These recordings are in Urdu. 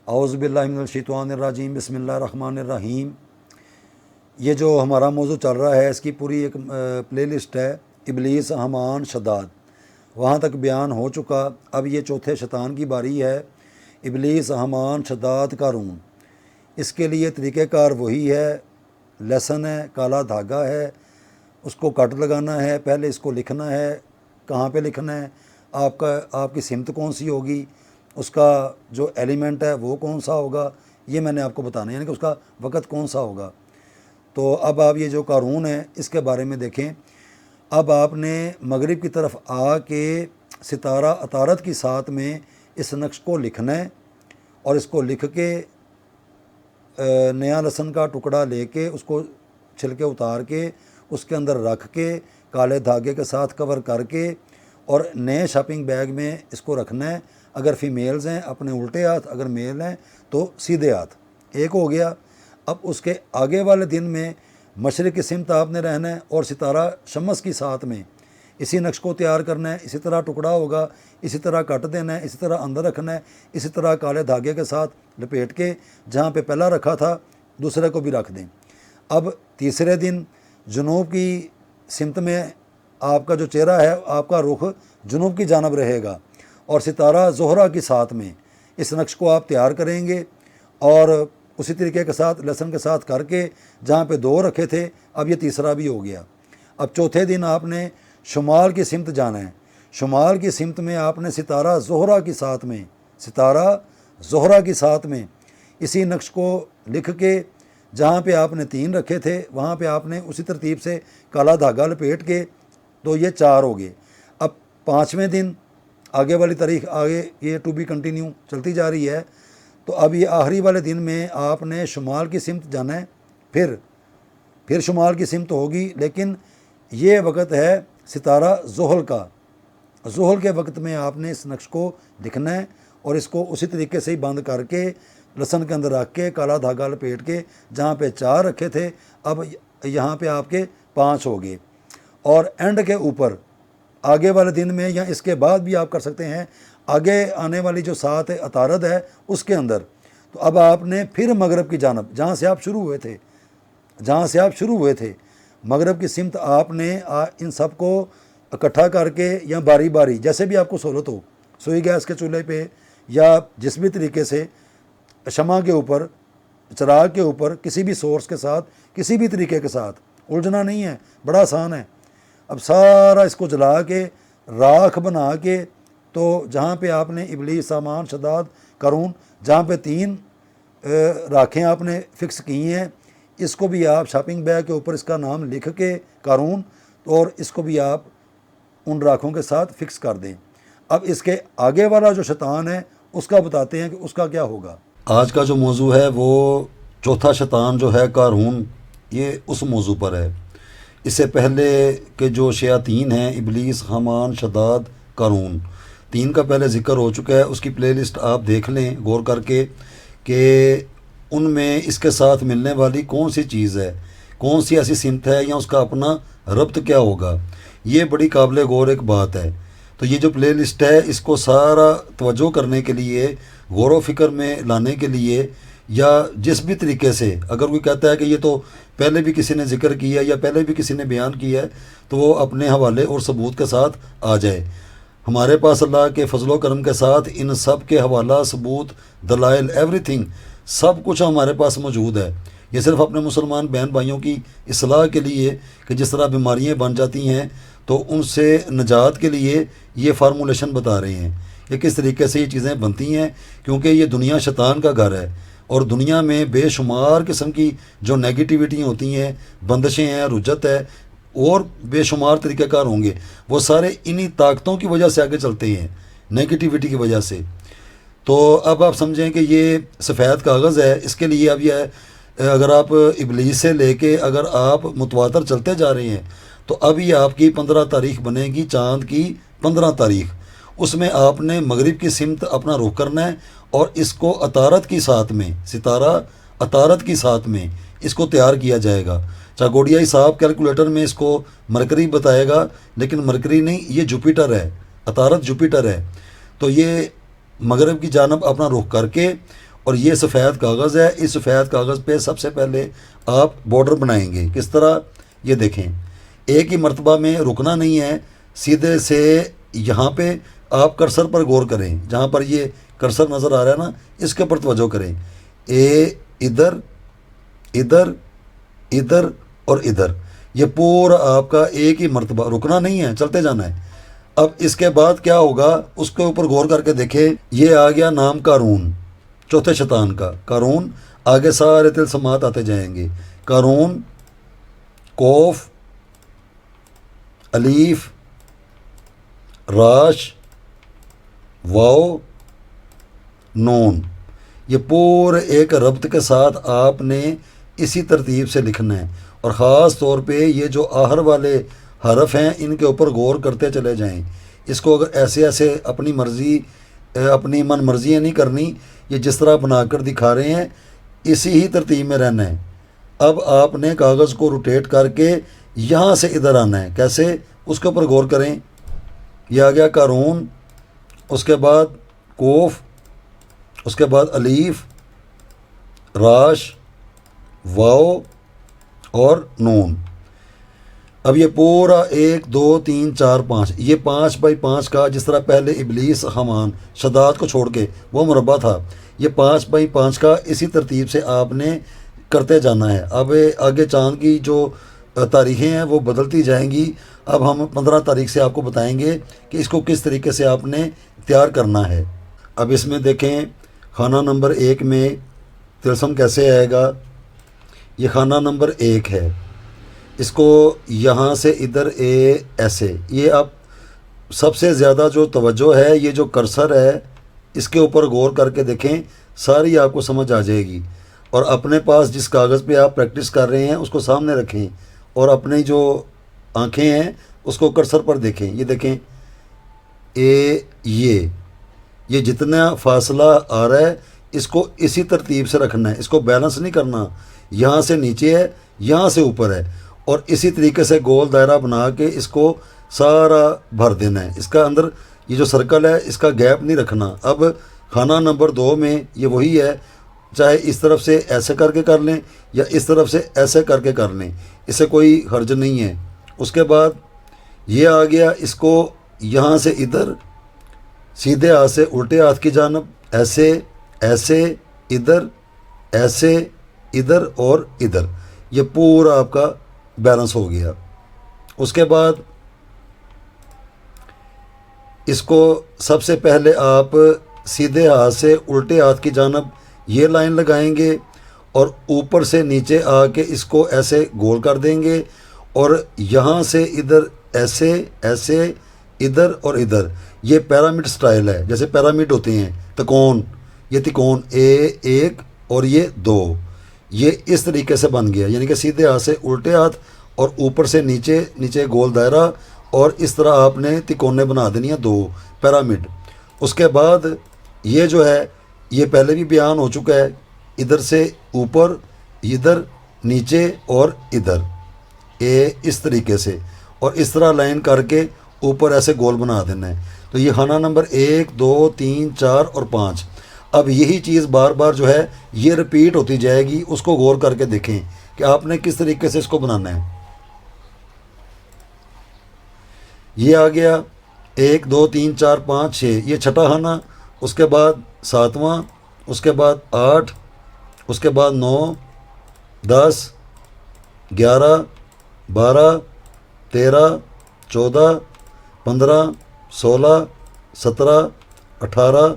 اعوذ باللہ من الشیطان الرجیم، بسم اللہ الرحمن الرحیم۔ یہ جو ہمارا موضوع چل رہا ہے اس کی پوری ایک پلے لسٹ ہے، ابلیس، حامان، شداد، وہاں تک بیان ہو چکا۔ اب یہ چوتھے شیطان کی باری ہے، ابلیس، حامان، شداد، قارون۔ اس کے لیے طریقہ کار وہی ہے، لیسن ہے، کالا دھاگا ہے، اس کو کٹ لگانا ہے، پہلے اس کو لکھنا ہے، کہاں پہ لکھنا ہے، آپ کی سمت کون سی ہوگی، اس کا جو ایلیمنٹ ہے وہ کون سا ہوگا، یہ میں نے آپ کو بتانا ہے، یعنی کہ اس کا وقت کون سا ہوگا۔ تو اب آپ یہ جو قارون ہے اس کے بارے میں دیکھیں۔ اب آپ نے مغرب کی طرف آ کے ستارہ عطارد کی ساتھ میں اس نقش کو لکھنا ہے، اور اس کو لکھ کے نیا لہسن کا ٹکڑا لے کے اس کو چھلکے اتار کے اس کے اندر رکھ کے کالے دھاگے کے ساتھ کور کر کے اور نئے شاپنگ بیگ میں اس کو رکھنا ہے۔ اگر فیمیلز ہیں اپنے الٹے ہاتھ، اگر میل ہیں تو سیدھے ہاتھ، ایک ہو گیا۔ اب اس کے آگے والے دن میں مشرق کی سمت آپ نے رہنا ہے اور ستارہ شمس کی ساتھ میں اسی نقش کو تیار کرنا ہے، اسی طرح ٹکڑا ہوگا، اسی طرح کٹ دینا ہے، اسی طرح اندر رکھنا ہے، اسی طرح کالے دھاگے کے ساتھ لپیٹ کے جہاں پہ پہلا رکھا تھا دوسرے کو بھی رکھ دیں۔ اب تیسرے دن جنوب کی سمت میں آپ کا جو چہرہ ہے، آپ کا رخ جنوب کی جانب رہے گا، اور ستارہ زہرہ کی ساتھ میں اس نقش کو آپ تیار کریں گے، اور اسی طریقے کے ساتھ لہسن کے ساتھ کر کے جہاں پہ دو رکھے تھے اب یہ تیسرا بھی ہو گیا۔ اب چوتھے دن آپ نے شمال کی سمت جانا ہے، شمال کی سمت میں آپ نے ستارہ زہرہ کی ساتھ میں، ستارہ زہرہ کی ساتھ میں اسی نقش کو لکھ کے جہاں پہ آپ نے 3 رکھے تھے وہاں پہ آپ نے اسی ترتیب سے کالا دھاگا لپیٹ کے، تو یہ 4 ہو گئے۔ اب 5ویں دن آگے والی تاریخ آگے یہ ٹو بی کنٹینیو چلتی جا رہی ہے، تو اب یہ آخری والے دن میں آپ نے شمال کی سمت جانا ہے، پھر شمال کی سمت ہوگی، لیکن یہ وقت ہے ستارہ زحل کا۔ زحل کے وقت میں آپ نے اس نقش کو لکھنا ہے اور اس کو اسی طریقے سے ہی بند کر کے لہسن کے اندر رکھ کے کالا دھاگا لپیٹ کے جہاں پہ 4 رکھے تھے اب یہاں پہ آپ کے 5 ہو گئے۔ اور اینڈ کے اوپر آگے والے دن میں یا اس کے بعد بھی آپ کر سکتے ہیں، آگے آنے والی جو سات عطارد ہے اس کے اندر، تو اب آپ نے پھر مغرب کی جانب جہاں سے آپ شروع ہوئے تھے مغرب کی سمت آپ نے ان سب کو اکٹھا کر کے یا باری باری جیسے بھی آپ کو سہولت ہو، سوئی گیس کے چولہے پہ یا جس بھی طریقے سے، شمع کے اوپر، چراغ کے اوپر، کسی بھی سورس کے ساتھ، کسی بھی طریقے کے ساتھ، الجھنا نہیں ہے، بڑا آسان ہے۔ اب سارا اس کو جلا کے راکھ بنا کے، تو جہاں پہ آپ نے ابلیس، حامان، شداد، قارون، جہاں پہ 3 راکھیں آپ نے فکس کی ہیں، اس کو بھی آپ شاپنگ بیگ کے اوپر اس کا نام لکھ کے قارون، اور اس کو بھی آپ ان راکھوں کے ساتھ فکس کر دیں۔ اب اس کے آگے والا جو شیطان ہے اس کا بتاتے ہیں کہ اس کا کیا ہوگا۔ آج کا جو موضوع ہے وہ چوتھا شیطان جو ہے قارون، یہ اس موضوع پر ہے۔ اس سے پہلے کے جو شیاطین ہیں، ابلیس، حامان، شداد، قارون، 3 کا پہلے ذکر ہو چکا ہے۔ اس کی پلے لسٹ آپ دیکھ لیں غور کر کے کہ ان میں اس کے ساتھ ملنے والی کون سی چیز ہے، کون سی ایسی سمت ہے، یا اس کا اپنا ربط کیا ہوگا۔ یہ بڑی قابل غور ایک بات ہے۔ تو یہ جو پلے لسٹ ہے اس کو سارا توجہ کرنے کے لیے، غور و فکر میں لانے کے لیے، یا جس بھی طریقے سے اگر کوئی کہتا ہے کہ یہ تو پہلے بھی کسی نے ذکر کیا ہے یا پہلے بھی کسی نے بیان کیا ہے، تو وہ اپنے حوالے اور ثبوت کے ساتھ آ جائے۔ ہمارے پاس اللہ کے فضل و کرم کے ساتھ ان سب کے حوالہ، ثبوت، دلائل، ایوری تھنگ، سب کچھ ہمارے پاس موجود ہے۔ یہ صرف اپنے مسلمان بہن بھائیوں کی اصلاح کے لیے کہ جس طرح بیماریاں بن جاتی ہیں تو ان سے نجات کے لیے یہ فارمولیشن بتا رہے ہیں کہ کس طریقے سے یہ چیزیں بنتی ہیں، کیونکہ یہ دنیا شیطان کا گھر ہے، اور دنیا میں بے شمار قسم کی جو نیگیٹیوٹیاں ہوتی ہیں، بندشیں ہیں، رجت ہے، اور بے شمار طریقہ کار ہوں گے، وہ سارے انہی طاقتوں کی وجہ سے آگے چلتے ہیں، نیگیٹیوٹی کی وجہ سے۔ تو اب آپ سمجھیں کہ یہ سفید کاغذ ہے۔ اس کے لیے اب یہ ہے، اگر آپ ابلیس سے لے کے اگر آپ متواتر چلتے جا رہے ہیں تو اب یہ آپ کی 15 تاریخ بنے گی، چاند کی 15 تاریخ۔ اس میں آپ نے مغرب کی سمت اپنا رخ کرنا ہے، اور اس کو عطارد کی ساتھ میں، ستارہ عطارد کی ساتھ میں اس کو تیار کیا جائے گا۔ چاگوڈیائی صاحب کیلکولیٹر میں اس کو مرکری بتائے گا، لیکن مرکری نہیں، یہ جوپیٹر ہے، عطارد جوپیٹر ہے۔ تو یہ مغرب کی جانب اپنا رخ کر کے اور یہ سفید کاغذ ہے، اس سفید کاغذ پہ سب سے پہلے آپ بارڈر بنائیں گے۔ کس طرح؟ یہ دیکھیں، ایک ہی مرتبہ میں رکنا نہیں ہے، سیدھے سے یہاں پہ آپ کرسر پر غور کریں، جہاں پر یہ کرسر نظر آ رہا ہے نا، اس کے اوپر توجہ کریں۔ ادھر ادھر ادھر اور ادھر، یہ پورا آپ کا ایک ہی مرتبہ، رکنا نہیں ہے، چلتے جانا ہے۔ اب اس کے بعد کیا ہوگا، اس کے اوپر غور کر کے دیکھیں، یہ آ گیا نام قارون، چوتھے شیطان کا قارون۔ آگے سارے طلسمات آتے جائیں گے، قارون، کوف، الف، راش، واو، نون، یہ پورے ایک ربط کے ساتھ آپ نے اسی ترتیب سے لکھنا ہے۔ اور خاص طور پہ یہ جو آخر والے حرف ہیں ان کے اوپر غور کرتے چلے جائیں۔ اس کو اگر ایسے ایسے اپنی مرضی اپنی من مرضی نہیں کرنی، یہ جس طرح بنا کر دکھا رہے ہیں اسی ہی ترتیب میں رہنا ہے۔ اب آپ نے کاغذ کو روٹیٹ کر کے یہاں سے ادھر آنا ہے۔ کیسے؟ اس کے اوپر غور کریں، یہ آ گیا قارون، اس کے بعد کوف، اس کے بعد الف، راش، واو اور نون۔ اب یہ پورا 1 2 3 4 5، یہ 5x5 کا، جس طرح پہلے ابلیس حمان شداد کو چھوڑ کے وہ مربع تھا، یہ 5x5 کا اسی ترتیب سے آپ نے کرتے جانا ہے۔ اب آگے چاند کی جو تاریخیں ہیں وہ بدلتی جائیں گی۔ اب ہم 15 تاریخ سے آپ کو بتائیں گے کہ اس کو کس طریقے سے آپ نے تیار کرنا ہے۔ اب اس میں دیکھیں، خانہ نمبر 1 میں طلسم کیسے آئے گا۔ یہ خانہ نمبر 1 ہے، اس کو یہاں سے ادھر ایسے، یہ اب سب سے زیادہ جو توجہ ہے یہ جو کرسر ہے اس کے اوپر غور کر کے دیکھیں، ساری آپ کو سمجھ آ جائے گی۔ اور اپنے پاس جس کاغذ پہ آپ پریکٹس کر رہے ہیں اس کو سامنے رکھیں اور اپنی جو آنکھیں ہیں اس کو کرسر پر دیکھیں۔ یہ دیکھیں، یہ جتنا فاصلہ آ رہا ہے اس کو اسی ترتیب سے رکھنا ہے، اس کو بیلنس نہیں کرنا، یہاں سے نیچے ہے، یہاں سے اوپر ہے، اور اسی طریقے سے گول دائرہ بنا کے اس کو سارا بھر دینا ہے۔ اس کا اندر یہ جو سرکل ہے اس کا گیپ نہیں رکھنا۔ اب خانہ نمبر 2 میں یہ وہی ہے، چاہے اس طرف سے ایسے کر کے کر لیں یا اس طرف سے ایسے کر کے کر لیں، اس سے کوئی حرج نہیں ہے۔ اس کے بعد یہ آ گیا، اس کو یہاں سے ادھر، سیدھے ہاتھ سے الٹے ہاتھ کی جانب، ایسے ایسے، ادھر ایسے، ادھر اور ادھر، یہ پورا آپ کا بیلنس ہو گیا۔ اس کے بعد اس کو سب سے پہلے آپ سیدھے ہاتھ سے الٹے ہاتھ کی جانب یہ لائن لگائیں گے اور اوپر سے نیچے آ کے اس کو ایسے گول کر دیں گے، اور یہاں سے ادھر ایسے ایسے، ادھر اور ادھر، یہ پیرامڈ سٹائل ہے، جیسے پیرامڈ ہوتے ہیں، تکون، یہ تکون A1 اور یہ 2، یہ اس طریقے سے بن گیا، یعنی کہ سیدھے ہاتھ سے الٹے ہاتھ اور اوپر سے نیچے، نیچے گول دائرہ، اور اس طرح آپ نے تکونے بنا دینی ہیں 2 پیرامڈ۔ اس کے بعد یہ جو ہے یہ پہلے بھی بیان ہو چکا ہے، ادھر سے اوپر، ادھر نیچے اور ادھر، اس طریقے سے، اور اس طرح لائن کر کے اوپر ایسے گول بنا دینا ہے۔ تو یہ خانہ نمبر 1 2 3 4 اور 5۔ اب یہی چیز بار بار جو ہے یہ رپیٹ ہوتی جائے گی، اس کو غور کر کے دیکھیں کہ آپ نے کس طریقے سے اس کو بنانا ہے۔ یہ آ گیا 1 2 3 4 5 6، یہ چھٹا خانہ، اس کے بعد 7واں، اس کے بعد 8، اس کے بعد 9 10 11 12 13 14 15 16 17 18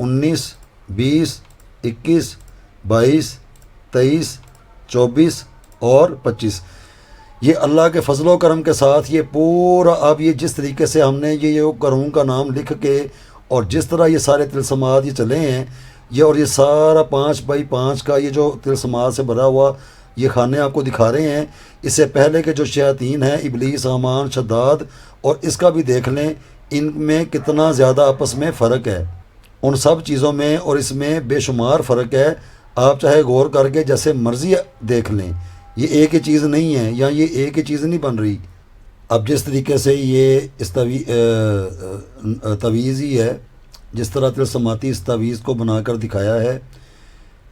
19 20 21 22 23 24 اور 25۔ یہ اللہ کے فضل و کرم کے ساتھ یہ پورا، اب یہ جس طریقے سے ہم نے یہ قارون کا نام لکھ کے اور جس طرح یہ سارے طلسمات یہ چلے ہیں، یہ اور یہ سارا 5x5 کا یہ جو طلسمات سے بھرا ہوا یہ خانے آپ کو دکھا رہے ہیں۔ اس سے پہلے کے جو شیاطین ہیں، ابلیس، حامان، شداد، اور اس کا بھی دیکھ لیں ان میں کتنا زیادہ آپس میں فرق ہے، ان سب چیزوں میں اور اس میں بے شمار فرق ہے۔ آپ چاہے غور کر کے جیسے مرضی دیکھ لیں، یہ ایک ہی چیز نہیں ہے، یا یہ ایک ہی چیز نہیں بن رہی۔ اب جس طریقے سے یہ اس تویز ہی ہے، جس طرح طلسماتی اس تویز کو بنا کر دکھایا ہے،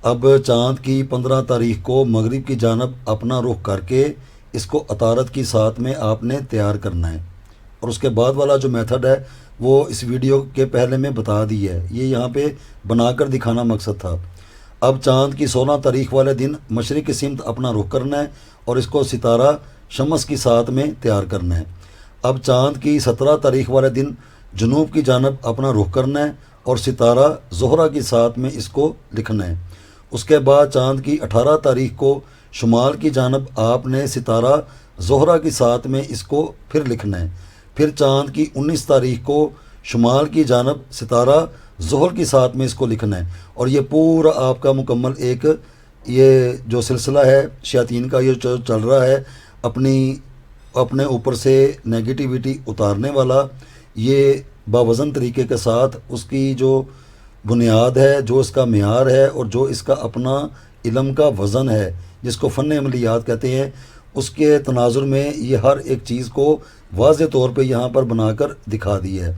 اب چاند کی 15 تاریخ کو مغرب کی جانب اپنا رخ کر کے اس کو عطارد کی ساتھ میں آپ نے تیار کرنا ہے، اور اس کے بعد والا جو میتھڈ ہے وہ اس ویڈیو کے پہلے میں بتا دی ہے، یہ یہاں پہ بنا کر دکھانا مقصد تھا۔ اب چاند کی 16 تاریخ والے دن مشرق کی سمت اپنا رخ کرنا ہے اور اس کو ستارہ شمس کی ساتھ میں تیار کرنا ہے۔ اب چاند کی 17 تاریخ والے دن جنوب کی جانب اپنا رخ کرنا ہے اور ستارہ زہرہ کی ساتھ میں اس کو لکھنا ہے۔ اس کے بعد چاند کی 18 تاریخ کو شمال کی جانب آپ نے ستارہ زہرہ کی ساتھ میں اس کو پھر لکھنا ہے۔ پھر چاند کی 19 تاریخ کو شمال کی جانب ستارہ زحل کی ساتھ میں اس کو لکھنا ہے، اور یہ پورا آپ کا مکمل ایک یہ جو سلسلہ ہے شیاطین کا یہ چل رہا ہے اپنے اوپر سے نیگیٹیوٹی اتارنے والا، یہ باوزن طریقے کے ساتھ اس کی جو بنیاد ہے، جو اس کا معیار ہے اور جو اس کا اپنا علم کا وزن ہے جس کو فن عملیات کہتے ہیں، اس کے تناظر میں یہ ہر ایک چیز کو واضح طور پہ یہاں پر بنا کر دکھا دی ہے۔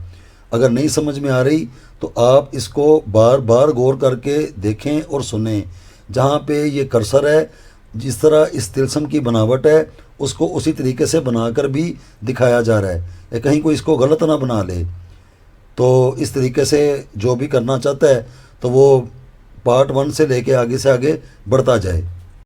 اگر نہیں سمجھ میں آ رہی تو آپ اس کو بار بار غور کر کے دیکھیں اور سنیں۔ جہاں پہ یہ کرسر ہے، جس طرح اس طلسم کی بناوٹ ہے اس کو اسی طریقے سے بنا کر بھی دکھایا جا رہا ہے، یا کہیں کوئی اس کو غلط نہ بنا لے۔ تو اس طریقے سے جو بھی کرنا چاہتا ہے تو وہ پارٹ 1 سے لے کے آگے بڑھتا جائے۔